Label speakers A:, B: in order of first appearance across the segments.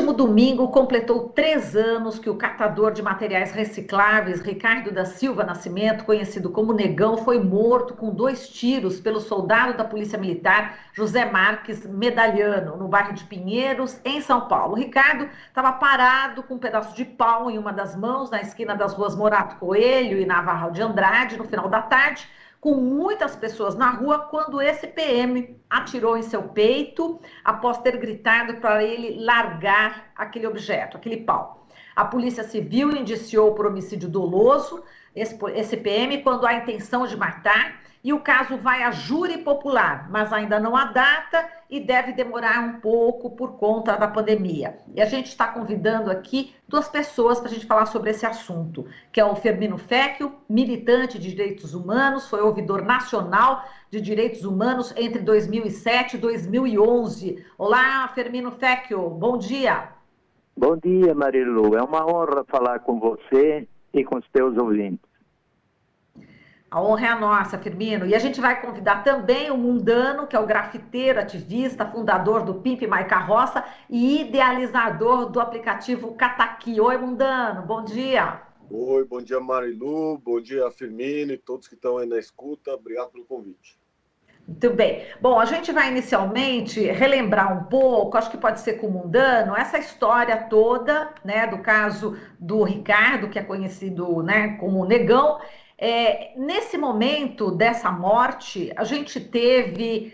A: último domingo completou 3 anos que o catador de materiais recicláveis Ricardo da Silva Nascimento, conhecido como Negão, foi morto com 2 tiros pelo soldado da Polícia Militar José Marques Medalhano, no bairro de Pinheiros, em São Paulo. O Ricardo estava parado com um pedaço de pau em uma das mãos, na esquina das ruas Morato Coelho e Navarro de Andrade, no final da tarde, com muitas pessoas na rua, quando esse PM atirou em seu peito, após ter gritado para ele largar aquele objeto, aquele pau. A Polícia Civil indiciou por homicídio doloso esse PM quando há intenção de matar, e o caso vai a júri popular, mas ainda não há data e deve demorar um pouco por conta da pandemia. E a gente está convidando aqui 2 pessoas para a gente falar sobre esse assunto, que é o Firmino Fecchio, militante de direitos humanos, foi ouvidor nacional de direitos humanos entre 2007 e 2011. Olá, Firmino Fecchio, bom dia.
B: Bom dia, Marilu. É uma honra falar com você e com os teus ouvintes.
A: A honra é a nossa, Firmino. E a gente vai convidar também o Mundano, que é o grafiteiro, ativista, fundador do Pimp My Carroça e idealizador do aplicativo Cataqui. Oi, Mundano, bom dia.
C: Oi, bom dia, Marilu, bom dia, Firmino e todos que estão aí na escuta. Obrigado pelo convite.
A: Muito bem. Bom, a gente vai inicialmente relembrar um pouco, acho que pode ser com o Mundano, essa história toda, né, do caso do Ricardo, que é conhecido, né, como Negão. Nesse momento dessa morte, a gente teve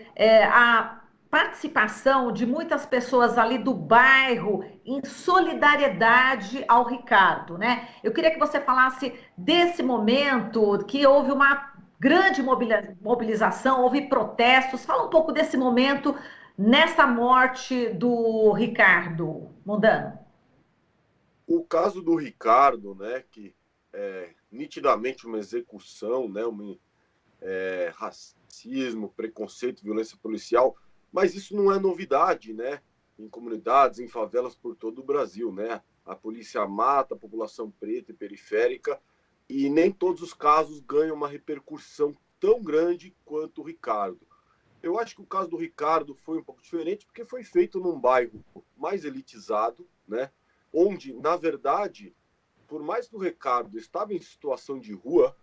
A: a participação de muitas pessoas ali do bairro em solidariedade ao Ricardo, né? Eu queria que você falasse desse momento que houve uma grande mobilização, houve protestos. Fala um pouco desse momento nessa morte do Ricardo Mundano.
C: O caso do Ricardo, né, que é nitidamente uma execução, né, racismo, preconceito, violência policial, mas isso não é novidade, né, em comunidades, em favelas por todo o Brasil, né? A polícia mata a população preta e periférica e nem todos os casos ganham uma repercussão tão grande quanto o Ricardo. Eu acho que o caso do Ricardo foi um pouco diferente porque foi feito num bairro mais elitizado, né? Onde, na verdade, por mais que o Ricardo estava em situação de rua,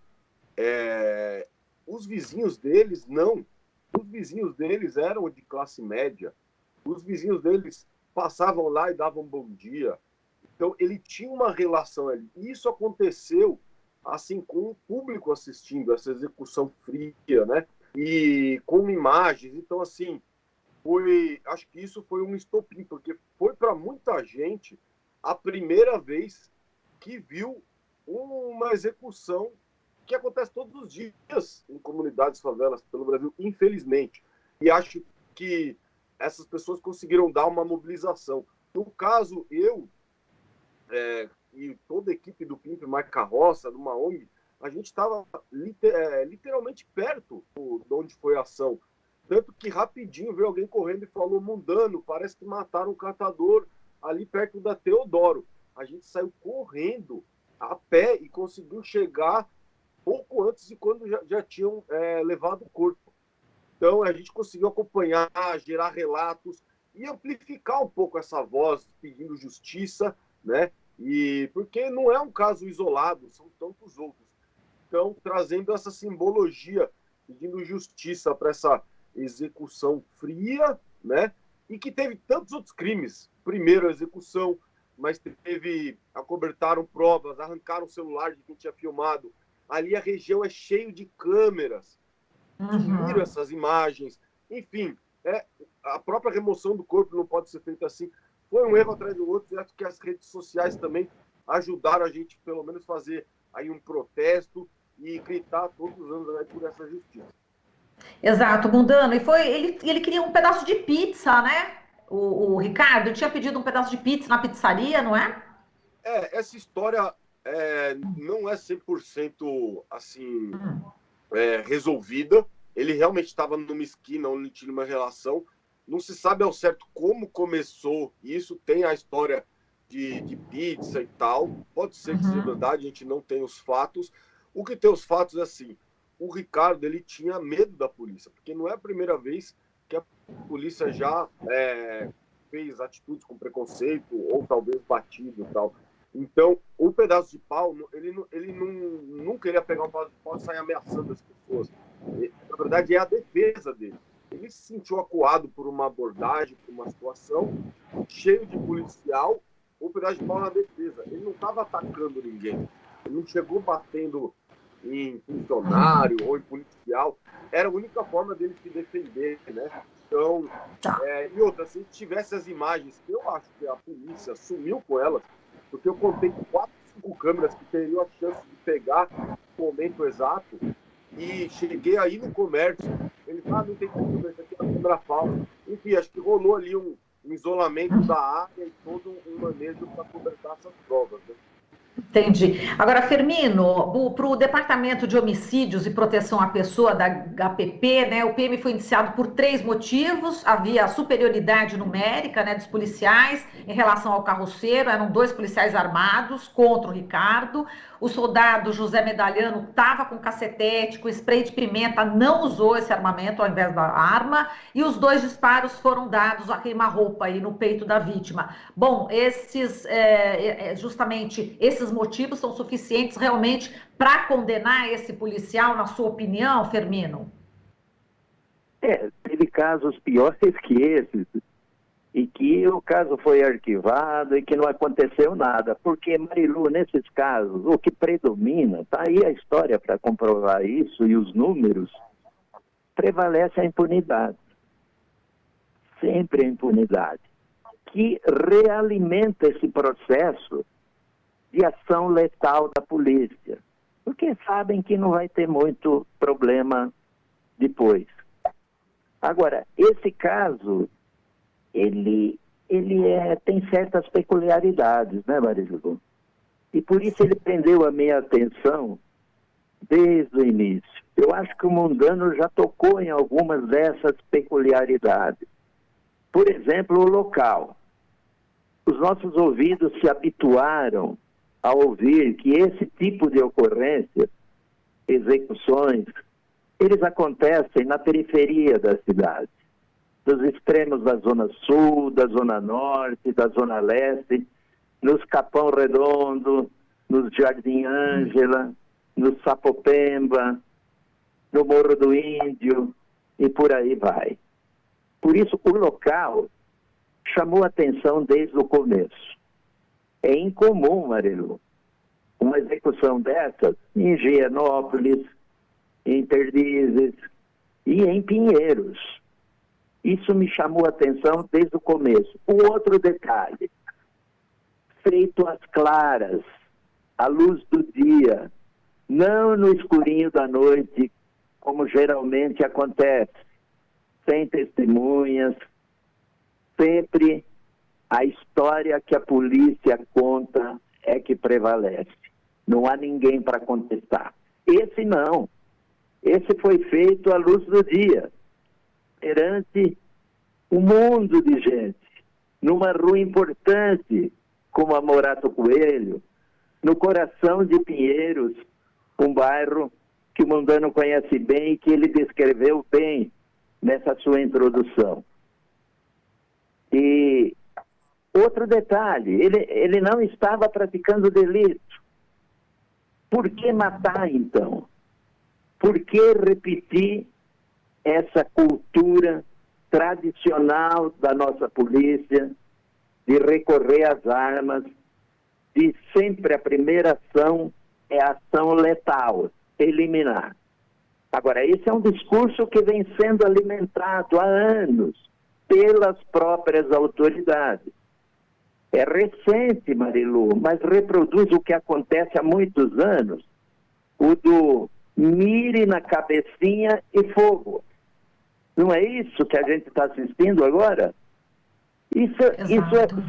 C: os vizinhos deles não. Os vizinhos deles eram de classe média. Os vizinhos deles passavam lá e davam bom dia. Então, ele tinha uma relação ali. E isso aconteceu assim com o público assistindo essa execução fria, né? E com imagens. Então, assim, acho que isso foi um estopim, porque foi para muita gente a primeira vez que viu uma execução que acontece todos os dias em comunidades favelas pelo Brasil, infelizmente. E acho que essas pessoas conseguiram dar uma mobilização. No caso, eu e toda a equipe do Pimp My Carroça, numa ONG, a gente estava literalmente perto de onde foi a ação. Tanto que rapidinho veio alguém correndo e falou: Mundano, parece que mataram um catador ali perto da Teodoro. A gente saiu correndo a pé e conseguiu chegar pouco antes de quando já tinham levado o corpo. Então a gente conseguiu acompanhar, gerar relatos e amplificar um pouco essa voz pedindo justiça, né? E porque não é um caso isolado, são tantos outros. Então, trazendo essa simbologia, pedindo justiça para essa execução fria, né? E que teve tantos outros crimes. Primeiro a execução, mas acobertaram provas, arrancaram o celular de quem tinha filmado. Ali a região é cheio de câmeras, sumiram essas imagens. Enfim, a própria remoção do corpo não pode ser feita assim. Foi um erro atrás do outro, e acho que as redes sociais também ajudaram a gente, pelo menos, fazer aí um protesto e gritar todos os anos aí por essa justiça.
A: Exato, Mundano. E ele queria um pedaço de pizza, né? O Ricardo tinha pedido um pedaço de pizza na pizzaria, não é?
C: Essa história não é 100% assim, resolvida. Ele realmente estava numa esquina onde tinha uma relação. Não se sabe ao certo como começou isso. Tem a história de pizza e tal. Pode ser que seja verdade, a gente não tem os fatos. O que tem os fatos é assim: o Ricardo ele tinha medo da polícia, porque não é a primeira vez que a polícia já fez atitudes com preconceito ou talvez batido e tal. Então, o pedaço de pau, ele não queria pegar um pedaço de pau e sair ameaçando as pessoas. Na verdade, é a defesa dele. Ele se sentiu acuado por uma abordagem, por uma situação, cheio de policial, o pedaço de pau na defesa. Ele não estava atacando ninguém. Ele não chegou batendo em funcionário ou em policial. Era a única forma dele se defender, né? Então, e outra, se tivesse as imagens, eu acho que a polícia sumiu com elas, porque eu contei 4, 5 câmeras que teriam a chance de pegar o momento exato, e cheguei aí no comércio. Eles, não tem como, isso aqui é uma câmera falsa. Enfim, acho que rolou ali um isolamento da área e todo um manejo para cobertar essas provas, né?
A: Entendi. Agora, Firmino, para o Departamento de Homicídios e Proteção à Pessoa da HPP, né, o PM foi indiciado por 3 motivos. Havia a superioridade numérica, né, dos policiais em relação ao carroceiro, eram 2 policiais armados contra o Ricardo. O soldado José Medalhano estava com cacetete, com spray de pimenta, não usou esse armamento ao invés da arma, e os 2 disparos foram dados a queima-roupa aí no peito da vítima. Bom, justamente esses motivos são suficientes realmente para condenar esse policial, na sua opinião, Firmino?
B: Teve casos piores que esses, e que o caso foi arquivado e que não aconteceu nada. Porque, Marilu, nesses casos, o que predomina, está aí a história para comprovar isso, e os números, prevalece a impunidade. Sempre a impunidade, que realimenta esse processo de ação letal da polícia, porque sabem que não vai ter muito problema depois. Agora, esse caso, ele tem certas peculiaridades, né, Marilu? E por isso ele prendeu a minha atenção desde o início. Eu acho que o Mundano já tocou em algumas dessas peculiaridades. Por exemplo, o local. Os nossos ouvidos se habituaram a ouvir que esse tipo de ocorrência, execuções, eles acontecem na periferia da cidade, dos extremos da Zona Sul, da Zona Norte, da Zona Leste, nos Capão Redondo, nos Jardim Ângela, no Sapopemba, no Morro do Índio, e por aí vai. Por isso, o local chamou atenção desde o começo. É incomum, Marilu, uma execução dessas em Higienópolis, em Perdizes e em Pinheiros. Isso me chamou atenção desde o começo. O outro detalhe, feito às claras, à luz do dia, não no escurinho da noite, como geralmente acontece, sem testemunhas, sempre a história que a polícia conta é que prevalece. Não há ninguém para contestar. Esse não. Esse foi feito à luz do dia, perante um mundo de gente, numa rua importante como a Morato Coelho, no coração de Pinheiros, um bairro que o Mundano conhece bem e que ele descreveu bem nessa sua introdução. E outro detalhe, ele não estava praticando delito. Por que matar, então? Por que repetir essa cultura tradicional da nossa polícia de recorrer às armas, de sempre a primeira ação é a ação letal, eliminar? Agora, esse é um discurso que vem sendo alimentado há anos pelas próprias autoridades. É recente, Marilu, mas reproduz o que acontece há muitos anos, o do mire na cabecinha e fogo. Não é isso que a gente está assistindo agora?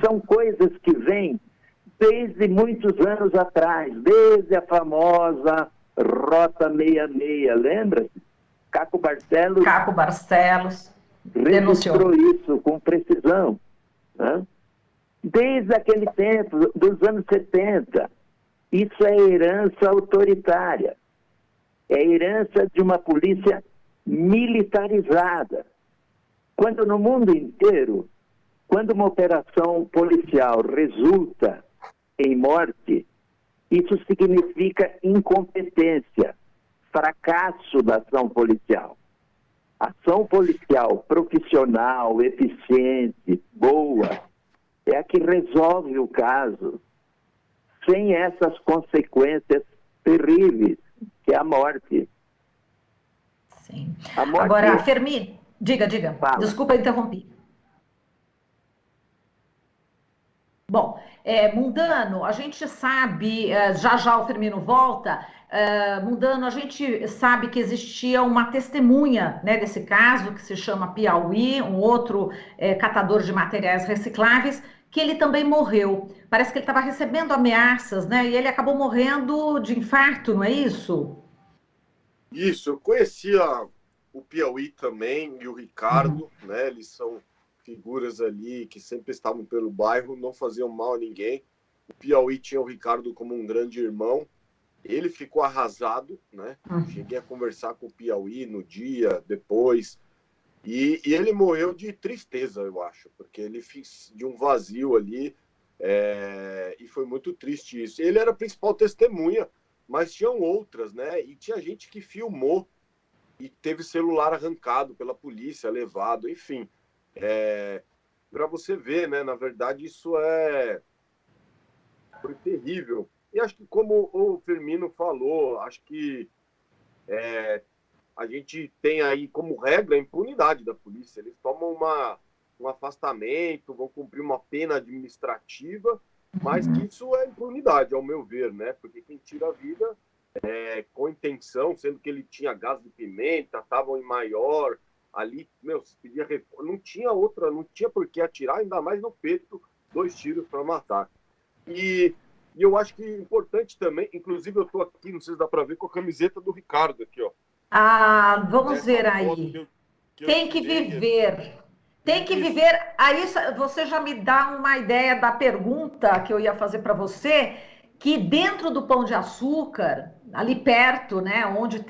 B: São coisas que vêm desde muitos anos atrás, desde a famosa Rota 66, lembra-se? Caco Barcelos registrou isso com precisão, né? Desde aquele tempo, dos anos 70. Isso é herança autoritária. É herança de uma polícia militarizada. Quando no mundo inteiro Quando uma operação policial resulta em morte, isso significa incompetência, fracasso da ação policial. Ação policial profissional, eficiente, boa, é a que resolve o caso sem essas consequências terríveis, que é a morte.
A: Sim.
B: A morte...
A: Agora, Fermi, diga.
B: Fala.
A: Desculpa interromper. Bom, Mundano, a gente sabe, já o Firmino volta, Mundano, a gente sabe que existia uma testemunha, né, desse caso, que se chama Piauí, um outro catador de materiais recicláveis, que ele também morreu. Parece que ele estava recebendo ameaças, né, e ele acabou morrendo de infarto, não é isso?
C: Isso, eu conhecia o Piauí também e o Ricardo, né? Eles são figuras ali que sempre estavam pelo bairro, não faziam mal a ninguém. O Piauí tinha o Ricardo como um grande irmão. Ele ficou arrasado, né? Cheguei a conversar com o Piauí no dia, depois. E ele morreu de tristeza, eu acho, porque ele fez de um vazio ali. E foi muito triste isso. Ele era a principal testemunha, mas tinham outras, né? E tinha gente que filmou e teve celular arrancado pela polícia, levado, enfim. Para você ver, né? Na verdade, isso foi terrível. E acho que, como o Firmino falou, acho que a gente tem aí como regra a impunidade da polícia. Eles tomam um afastamento, vão cumprir uma pena administrativa, mas que isso é impunidade, ao meu ver, né? Porque quem tira a vida com intenção, sendo que ele tinha gás de pimenta, estavam em maior, ali, meu, se pedia não tinha outra, não tinha por que atirar, ainda mais no peito, 2 tiros para matar. E eu acho que é importante também, inclusive eu estou aqui, não sei se dá para ver, com a camiseta do Ricardo aqui, ó.
A: Ah, vamos
C: Essa
A: ver
C: foto
A: aí.
C: que eu
A: Tem que
C: tirei.
A: viver. Tem que
C: Isso.
A: viver. Aí você já me dá uma ideia da pergunta que eu ia fazer para você, que dentro do Pão de Açúcar, ali perto, né, onde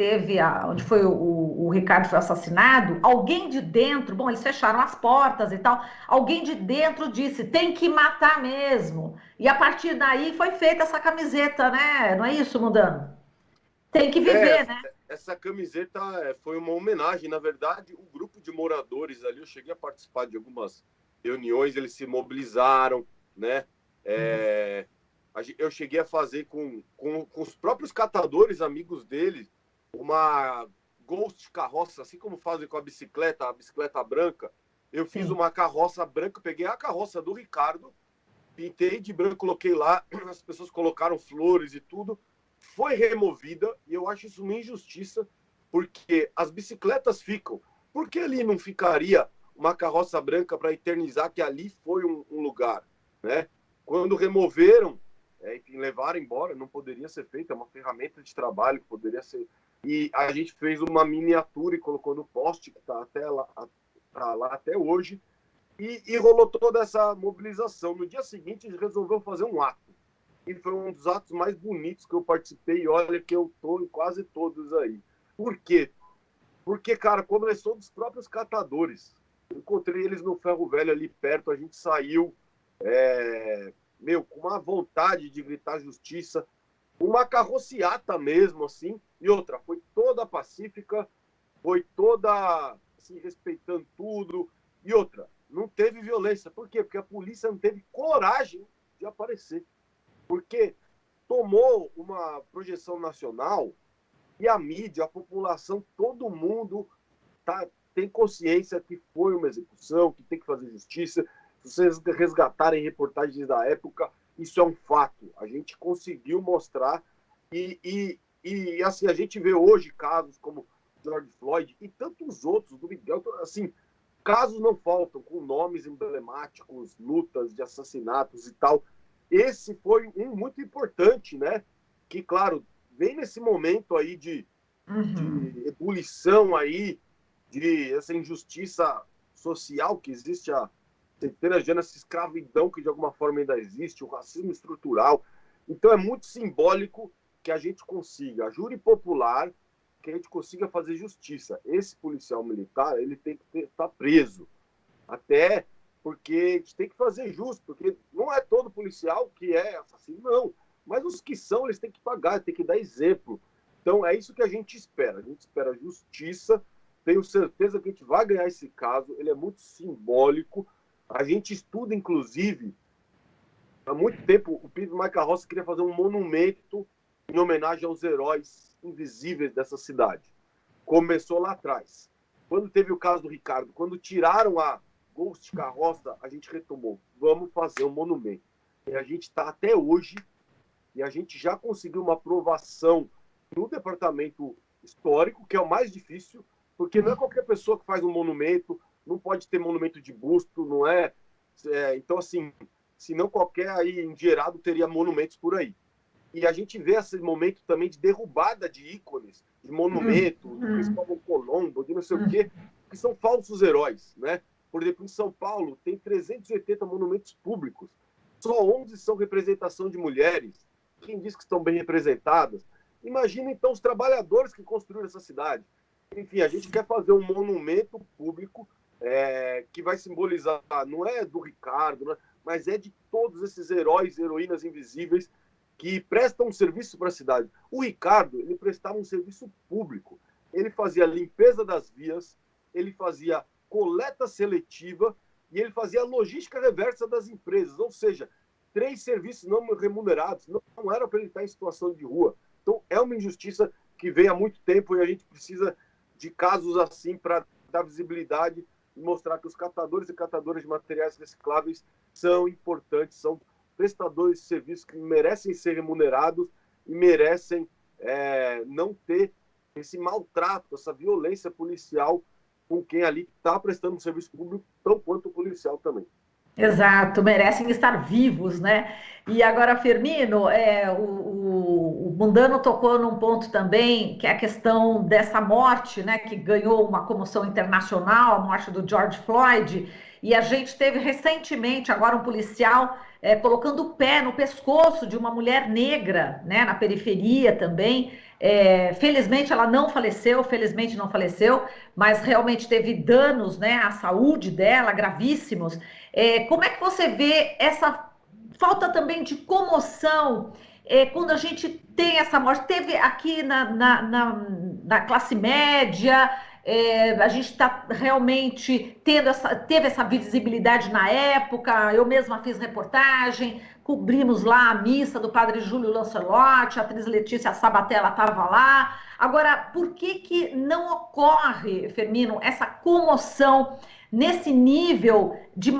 A: foi o Ricardo foi assassinado, alguém de dentro, bom, eles fecharam as portas e tal, alguém de dentro disse, tem que matar mesmo. E a partir daí foi feita essa camiseta, né? Não é isso, Mundano? Tem que viver, né?
C: Essa camiseta foi uma homenagem. Na verdade, o grupo de moradores ali, eu cheguei a participar de algumas reuniões, eles se mobilizaram, né? Eu cheguei a fazer com os próprios catadores, amigos deles, uma ghost carroça, assim como fazem com a bicicleta branca. Eu fiz
A: Sim.
C: uma carroça branca, peguei a carroça do Ricardo, pintei de branco, coloquei lá, as pessoas colocaram flores e tudo, foi removida, e eu acho isso uma injustiça, porque as bicicletas ficam. Por que ali não ficaria uma carroça branca para eternizar que ali foi um lugar, né? Quando removeram, enfim, levaram embora, não poderia ser feito, é uma ferramenta de trabalho que poderia ser. E a gente fez uma miniatura e colocou no poste, que está lá até hoje, e rolou toda essa mobilização. No dia seguinte, eles resolveram fazer um ato. E foi um dos atos mais bonitos que eu participei. E olha que eu estou em quase todos aí. Por quê? Porque, cara, começou dos próprios catadores. Eu encontrei eles no Ferro Velho ali perto. A gente saiu, com uma vontade de gritar justiça. Uma carrociata mesmo, assim. E outra, foi toda pacífica. Foi toda, assim, respeitando tudo. E outra, não teve violência. Por quê? Porque a polícia não teve coragem de aparecer. Porque tomou uma projeção nacional e a mídia, a população, todo mundo tem consciência que foi uma execução, que tem que fazer justiça. Se vocês resgatarem reportagens da época, isso é um fato. A gente conseguiu mostrar e assim, a gente vê hoje casos como George Floyd e tantos outros, do Miguel, assim, casos não faltam, com nomes emblemáticos, lutas de assassinatos e tal. Esse foi um muito importante, né? Que, claro, vem nesse momento aí de ebulição aí, de essa injustiça social que existe há centenas de anos, essa escravidão que de alguma forma ainda existe, o racismo estrutural. Então é muito simbólico que a gente consiga, a júri popular, que a gente consiga fazer justiça. Esse policial militar, ele tem que estar preso. Até porque a gente tem que fazer justo, porque não é todo policial que é assassino, não. Mas os que são, eles têm que pagar, têm que dar exemplo. Então, é isso que a gente espera. A gente espera justiça. Tenho certeza que a gente vai ganhar esse caso. Ele é muito simbólico. A gente estuda, inclusive, há muito tempo, o Pedro Maica-Rossi queria fazer um monumento em homenagem aos heróis invisíveis dessa cidade. Começou lá atrás. Quando teve o caso do Ricardo, quando tiraram a Ghost Carroça, a gente retomou. Vamos fazer um monumento. E a gente está até hoje, e a gente já conseguiu uma aprovação no departamento histórico, que é o mais difícil, porque não é qualquer pessoa que faz um monumento, não pode ter monumento de busto, não é? Então, assim, se não qualquer aí endinheirado teria monumentos por aí. E a gente vê esse momento também de derrubada de ícones, de monumentos, de Cristóvão Colombo, de não sei o quê, que são falsos heróis, né? Por exemplo, em São Paulo, tem 380 monumentos públicos. Só 11 são representação de mulheres. Quem diz que estão bem representadas? Imagina, então, os trabalhadores que construíram essa cidade. Enfim, a gente quer fazer um monumento público que vai simbolizar, não é do Ricardo, né, mas é de todos esses heróis e heroínas invisíveis que prestam um serviço para a cidade. O Ricardo, ele prestava um serviço público. Ele fazia a limpeza das vias, ele fazia coleta seletiva e ele fazia a logística reversa das empresas, ou seja, 3 serviços não remunerados, não era para ele estar em situação de rua. Então, é uma injustiça que vem há muito tempo e a gente precisa de casos assim para dar visibilidade e mostrar que os catadores e catadoras de materiais recicláveis são importantes, são prestadores de serviços que merecem ser remunerados e merecem não ter esse maltrato, essa violência policial com quem ali está prestando um serviço público, tão quanto o policial também.
A: Exato, merecem estar vivos, né? E agora, Firmino, o Mundano tocou num ponto também, que é a questão dessa morte, né? Que ganhou uma comoção internacional, a morte do George Floyd, e a gente teve recentemente agora um policial colocando o pé no pescoço de uma mulher negra, né? Na periferia também. Felizmente ela não faleceu, mas realmente teve danos, né, à saúde dela, gravíssimos. Como é que você vê essa falta também de comoção quando a gente tem essa morte? Teve aqui na classe média, a gente está realmente teve essa visibilidade na época, eu mesma fiz reportagem, cobrimos lá a missa do padre Júlio Lancelotti, a atriz Letícia Sabatella estava lá. Agora, por que não ocorre, Firmino, essa comoção nesse nível de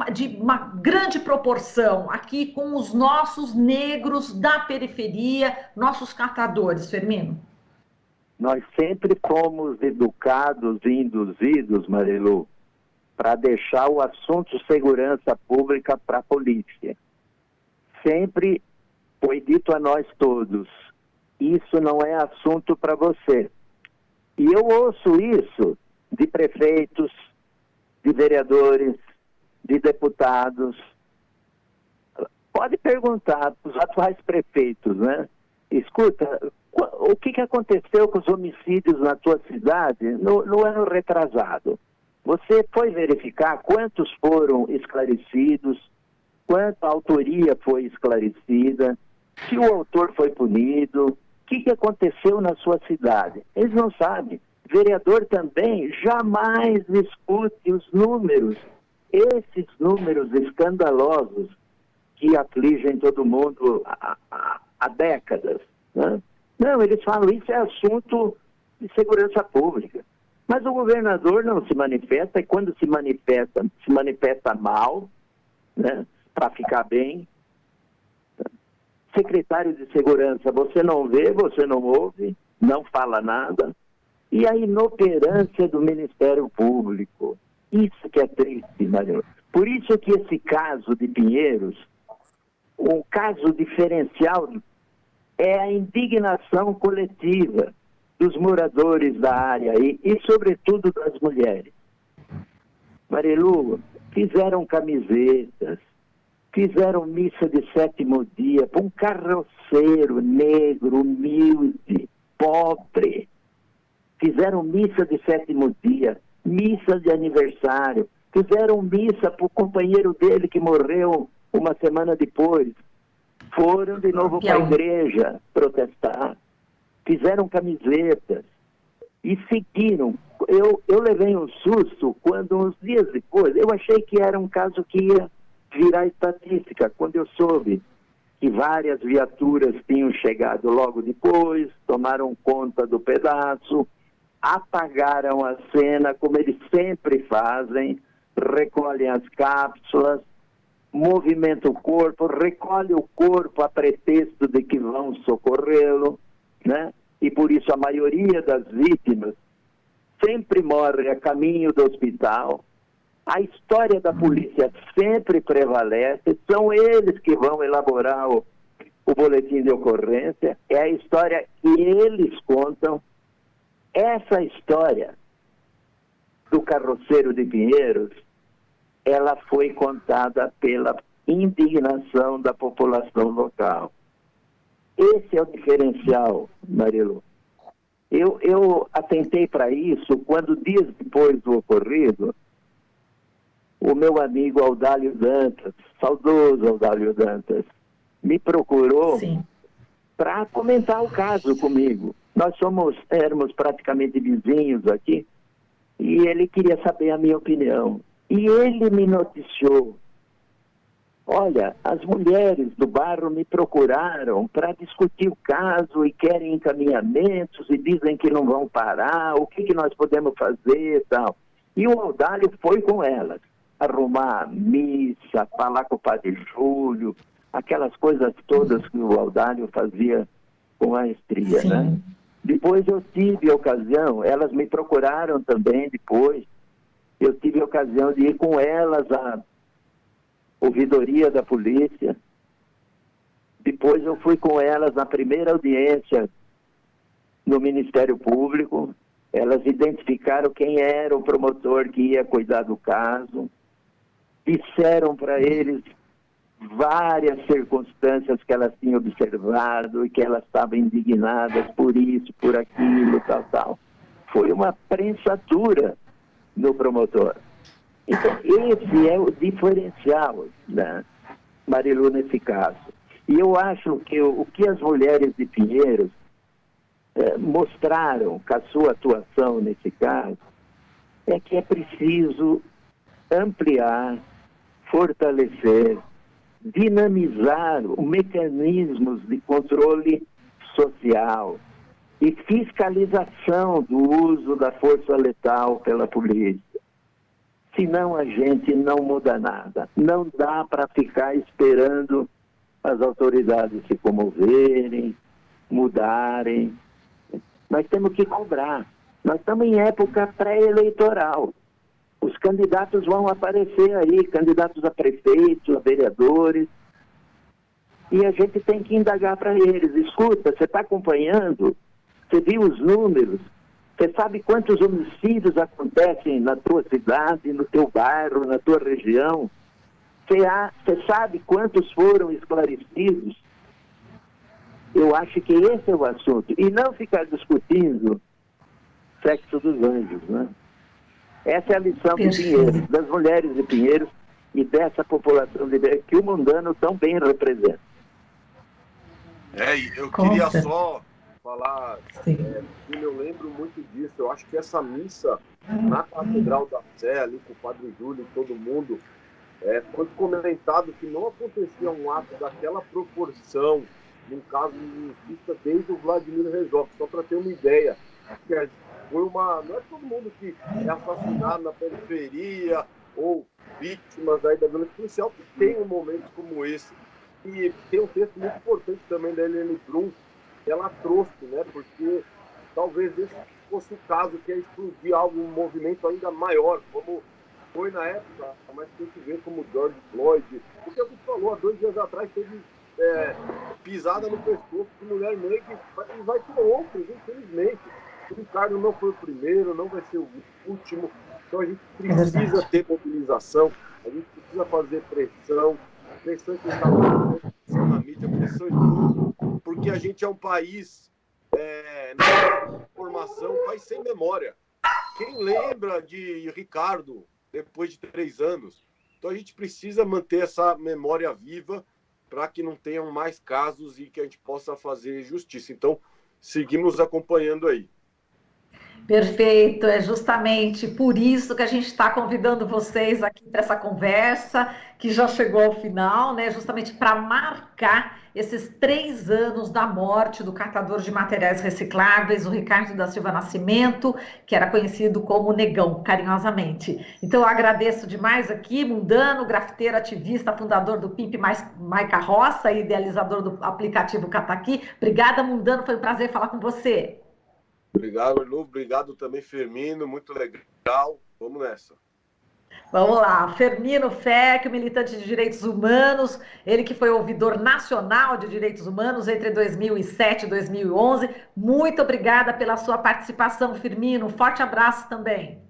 A: uma grande proporção aqui com os nossos negros da periferia, nossos catadores, Firmino?
B: Nós sempre fomos educados e induzidos, Marilu, para deixar o assunto segurança pública para a polícia. Sempre foi dito a nós todos, isso não é assunto para você. E eu ouço isso de prefeitos, de vereadores, de deputados. Pode perguntar para os atuais prefeitos, né? Escuta, o que aconteceu com os homicídios na tua cidade no ano retrasado? Você foi verificar quantos foram esclarecidos, quanta autoria foi esclarecida, se o autor foi punido, o que aconteceu na sua cidade? Eles não sabem. Vereador também jamais discute os números, esses números escandalosos que afligem todo mundo há décadas, né? Não, eles falam, isso é assunto de segurança pública. Mas o governador não se manifesta, e quando se manifesta mal, né, para ficar bem. Secretário de Segurança, você não vê, você não ouve, não fala nada. E a inoperância do Ministério Público. Isso que é triste, Maria. Por isso que esse caso de Pinheiros, um caso diferencial, é a indignação coletiva dos moradores da área e sobretudo, das mulheres. Marilu, fizeram camisetas, fizeram missa de 7º dia para um carroceiro negro, humilde, pobre. Fizeram missa de 7º dia, missa de aniversário, Fizeram missa para o companheiro dele que morreu uma semana depois. Foram de novo para a igreja protestar. Fizeram camisetas e seguiram. Eu levei um susto quando, uns dias depois, eu achei que era um caso que ia virar estatística, quando eu soube que várias viaturas tinham chegado logo depois, tomaram conta do pedaço, apagaram a cena, como eles sempre fazem, recolhem as cápsulas, movimentam o corpo, recolhem o corpo a pretexto de que vão socorrê-lo, né? E por isso a maioria das vítimas sempre morre a caminho do hospital. A história da polícia sempre prevalece, são eles que vão elaborar o boletim de ocorrência, é a história que eles contam. Essa história do carroceiro de Pinheiros, ela foi contada pela indignação da população local. Esse é o diferencial, Marilu. Eu atentei para isso quando, dias depois do ocorrido, o meu amigo Audálio Dantas, saudoso Audálio Dantas, me procurou para comentar o caso comigo. Nós éramos praticamente vizinhos aqui, e ele queria saber a minha opinião. E ele me noticiou: olha, as mulheres do bairro me procuraram para discutir o caso e querem encaminhamentos e dizem que não vão parar, o que nós podemos fazer e tal. E o Audálio foi com elas, arrumar a missa, falar com o Padre Júlio, aquelas coisas todas que o Audálio fazia com maestria, né? Depois eu tive a ocasião, elas me procuraram também depois, eu tive a ocasião de ir com elas à ouvidoria da polícia. Depois eu fui com elas na primeira audiência no Ministério Público. Elas identificaram quem era o promotor que ia cuidar do caso. Disseram para eles várias circunstâncias que elas tinham observado e que elas estavam indignadas por isso, por aquilo, tal. Foi uma prensatura no promotor. Então, esse é o diferencial, né, Marilu, nesse caso. E eu acho que o que as mulheres de Pinheiros mostraram com a sua atuação nesse caso é que é preciso ampliar, fortalecer, dinamizar os mecanismos de controle social e fiscalização do uso da força letal pela polícia. Senão a gente não muda nada. Não dá para ficar esperando as autoridades se comoverem, mudarem. Nós temos que cobrar. Nós estamos em época pré-eleitoral. Os candidatos vão aparecer aí, candidatos a prefeitos, a vereadores, e a gente tem que indagar para eles. Escuta, você está acompanhando? Você viu os números? Você sabe quantos homicídios acontecem na tua cidade, no teu bairro, na tua região? Você sabe quantos foram esclarecidos? Eu acho que esse é o assunto. E não ficar discutindo sexo dos anjos, né? Essa é a lição de Pinheiros, das mulheres de Pinheiros e dessa população que o Mundano tão bem representa.
C: Eu queria só falar, eu lembro muito disso. Eu acho que essa missa na Catedral da Sé, ali com o Padre Júlio e todo mundo, foi comentado que não acontecia um ato daquela proporção, num caso de injustiça, desde o Vladimir Herzog, só para ter uma ideia. Que foi não é todo mundo que é assassinado na periferia ou vítimas aí da violência policial que tem momentos como esse. E tem um texto muito importante também da Helene Brum, que ela trouxe, né? Porque talvez esse fosse o caso que ia explodir um movimento ainda maior, como foi na época, mas tem que ver como George Floyd. Porque você falou, há 2 dias atrás teve pisada no pescoço de mulher negra e vai ter outros, infelizmente. O Ricardo não foi o primeiro, não vai ser o último. Então a gente precisa ter mobilização, a gente precisa fazer pressão que está pressão na mídia, pressão em tudo, porque a gente é um país na formação, um país sem memória. Quem lembra de Ricardo, depois de 3 anos. Então a gente precisa manter essa memória viva para que não tenham mais casos e que a gente possa fazer justiça. Então, seguimos acompanhando aí.
A: Perfeito, é justamente por isso que a gente está convidando vocês aqui para essa conversa, que já chegou ao final, né? Justamente para marcar esses 3 anos da morte do catador de materiais recicláveis, o Ricardo da Silva Nascimento, que era conhecido como Negão, carinhosamente. Então, eu agradeço demais aqui, Mundano, grafiteiro, ativista, fundador do PIMP Mais Carroça e idealizador do aplicativo Cataqui. Obrigada, Mundano, foi um prazer falar com você.
C: Obrigado, Lu. Obrigado também, Firmino. Muito legal. Vamos nessa.
A: Vamos lá. Firmino Fecchio, militante de direitos humanos, ele que foi ouvidor nacional de direitos humanos entre 2007 e 2011. Muito obrigada pela sua participação, Firmino. Um forte abraço também.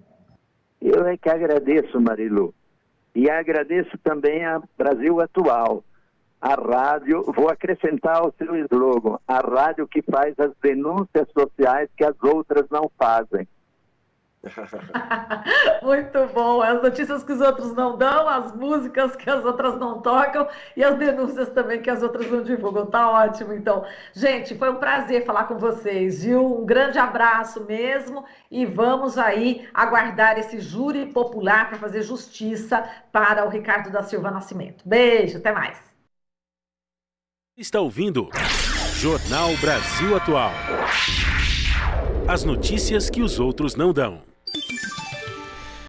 B: Eu é que agradeço, Marilu. E agradeço também a Brasil Atual, a rádio, vou acrescentar o seu slogan, a rádio que faz as denúncias sociais que as outras não fazem.
A: Muito bom, as notícias que os outros não dão, as músicas que as outras não tocam e as denúncias também que as outras não divulgam. Tá ótimo, então. Gente, foi um prazer falar com vocês, viu? Um grande abraço mesmo e vamos aí aguardar esse júri popular para fazer justiça para o Ricardo da Silva Nascimento. Beijo, até mais.
D: Está ouvindo Jornal Brasil Atual. As notícias que os outros não dão.